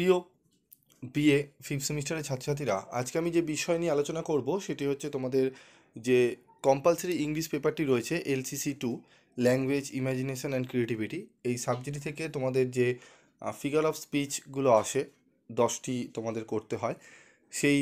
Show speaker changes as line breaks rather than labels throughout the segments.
প্রিয় BA fifth সেমিস্টারের ছাত্রছাত্রীরা, আজকে আমি যে বিষয় নিয়ে আলোচনা করব সেটি হচ্ছে তোমাদের যে কম্পালসারি ইংলিশ পেপারটি রয়েছে LCC 2 language imagination and creativity. এই সাবজেক্ট থেকে তোমাদের যে ফিগার অফ স্পিচগুলো আসে 10টি তোমাদের করতে হয়। সেই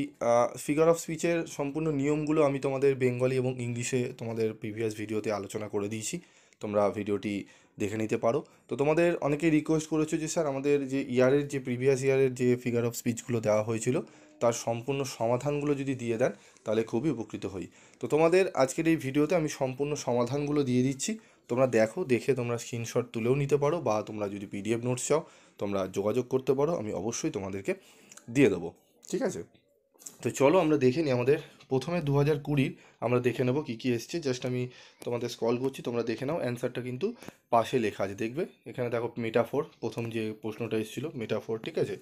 ফিগার অফ স্পিচের সম্পূর্ণ নিয়মগুলো আমি তোমাদের বেঙ্গলি এবং ইংলিশে তোমাদের প্রিভিয়াস ভিডিওতে আলোচনা করে দিয়েছি, তোমরা ভিডিওটি দেখে নিতে পারো। তো তোমাদের অনেকেই রিকোয়েস্ট করেছো যে স্যার আমাদের যে ইয়ারের যে প্রিভিয়াস ইয়ারের যে ফিগার অফ স্পিচগুলো দেওয়া হয়েছিল তার সম্পূর্ণ সমাধানগুলো যদি দিয়ে দেন তাহলে খুবই উপকৃত হই। তো তোমাদের আজকের এই ভিডিওতে আমি সম্পূর্ণ সমাধানগুলো দিয়ে দিচ্ছি, তোমরা দেখো, দেখে তোমরা স্ক্রিনশট তুলেও নিতে পারো, বা তোমরা যদি PDF নোটস চাও তোমরা যোগাযোগ করতে পারো, আমি অবশ্যই তোমাদেরকে দিয়ে দেবো। ঠিক আছে, তো চলো আমরা দেখে নিই। আমাদের প্রথমে 2020 আমরা দেখে নেবো কী কী এসছে। জাস্ট আমি তোমাদের স্ক্রল করছি, তোমরা দেখে নাও। অ্যান্সারটা কিন্তু পাশে লেখা আছে, দেখবে এখানে দেখো মেটাফোর, প্রথম যে প্রশ্নটা এসেছিলো মেটাফোর। ঠিক আছে,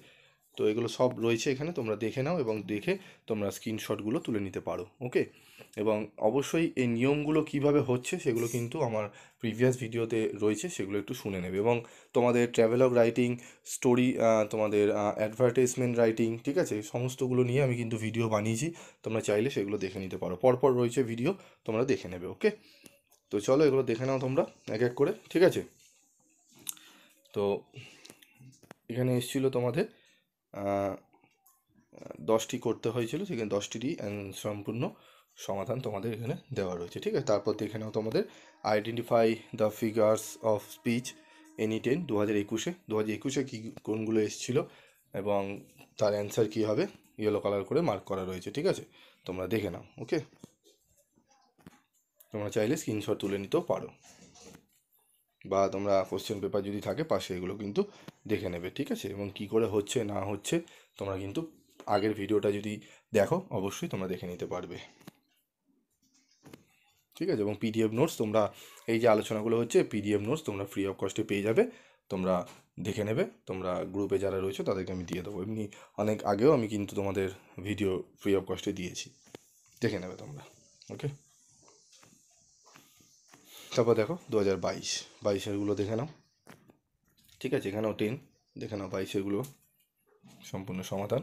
তো এগুলো সব রয়েছে এখানে, তোমরা দেখে নাও এবং দেখে তোমরা স্ক্রিনশটগুলো তুলে নিতে পারো। ওকে, এবং অবশ্যই এই নিয়মগুলো কিভাবে হচ্ছে সেগুলো কিন্তু আমার প্রিভিয়াস ভিডিওতে রয়েছে, সেগুলো একটু শুনে নেবে। এবং তোমাদের ট্র্যাভেলগ রাইটিং, স্টোরি, তোমাদের অ্যাডভার্টাইজমেন্ট রাইটিং, ঠিক আছে, সমস্তগুলো নিয়ে আমি কিন্তু ভিডিও বানিয়েছি, তোমরা চাইলে সেগুলো দেখে নিতে পারো। পরপর রয়েছে ভিডিও, তোমরা দেখে নেবে। ওকে, তো চলো এগুলো দেখে নাও তোমরা এক এক করে। ঠিক আছে, তো এখানে এসেছিলো তোমাদের 10টি করতে হয়েছিল, সেখানে 10টিরই সম্পূর্ণ সমাধান তোমাদের এখানে দেওয়া রয়েছে। ঠিক আছে, তারপর দেখে নাও তোমাদের identify the figures of speech any 10 2021-এ কী কোনগুলো এসেছিলো এবং তার অ্যান্সার কী হবে ইয়েলো কালার করে মার্ক করা রয়েছে। ঠিক আছে, তোমরা দেখে নাও। ওকে, তোমরা চাইলে স্ক্রিনশট তুলে নিতেও পারো, বা তোমরা কোশ্চেন পেপার যদি থাকে পাশে এগুলো কিন্তু দেখে নেবে। ঠিক আছে, এবং কি করে হচ্ছে না হচ্ছে তোমরা কিন্তু আগের ভিডিওটা যদি দেখো অবশ্যই তোমরা দেখে নিতে পারবে। ঠিক আছে, এবং PDF নোটস তোমরা এই যে আলোচনাগুলো হচ্ছে PDF নোটস তোমরা ফ্রি অফ কস্টে পেয়ে যাবে, তোমরা দেখে নেবে। তোমরা গ্রুপে যারা রয়েছে তাদেরকে আমি দিয়ে দেবো, এমনি অনেক আগেও আমি কিন্তু তোমাদের ভিডিও ফ্রি অফ কস্টে দিয়েছি, দেখে নেবে তোমরা। ওকে, তারপর দেখো 2022-এরগুলো দেখে নাও। ঠিক আছে, এখানেও 10 দেখে নাও, 22-এরগুলো সম্পূর্ণ সমাধান।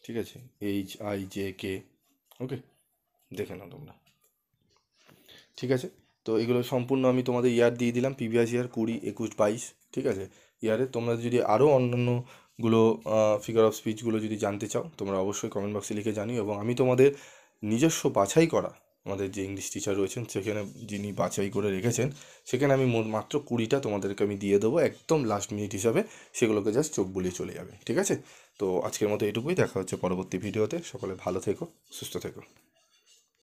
ঠিক আছে, HIJK, ওকে, দেখে নাও তোমরা। ঠিক আছে, তো এগুলো সম্পূর্ণ আমি তোমাদের ইয়ার দিয়ে দিলাম, প্রিভিয়াস ইয়ার 20, 21, 22। ঠিক আছে, ইয়ারে তোমরা যদি আরও অন্যান্যগুলো ফিগার অফ স্পিচগুলো যদি জানতে চাও তোমরা অবশ্যই কমেন্ট বক্সে লিখে জানিও, এবং আমি তোমাদের নিজস্ব বাছাই করা আমাদের যে ইংলিশ টিচার রয়েছেন সেখানে যিনি বাছাই করে রেখেছেন, সেখানে আমি মাত্র 20টা তোমাদেরকে আমি দিয়ে দেবো একদম লাস্ট মিনিট হিসাবে, সেগুলোকে জাস্ট চোখ বুলিয়ে চলে যাবে। ঠিক আছে, তো আজকের মতো এটুকুই, দেখা হচ্ছে পরবর্তী ভিডিওতে। সকলে ভালো থেকো, সুস্থ থেকো।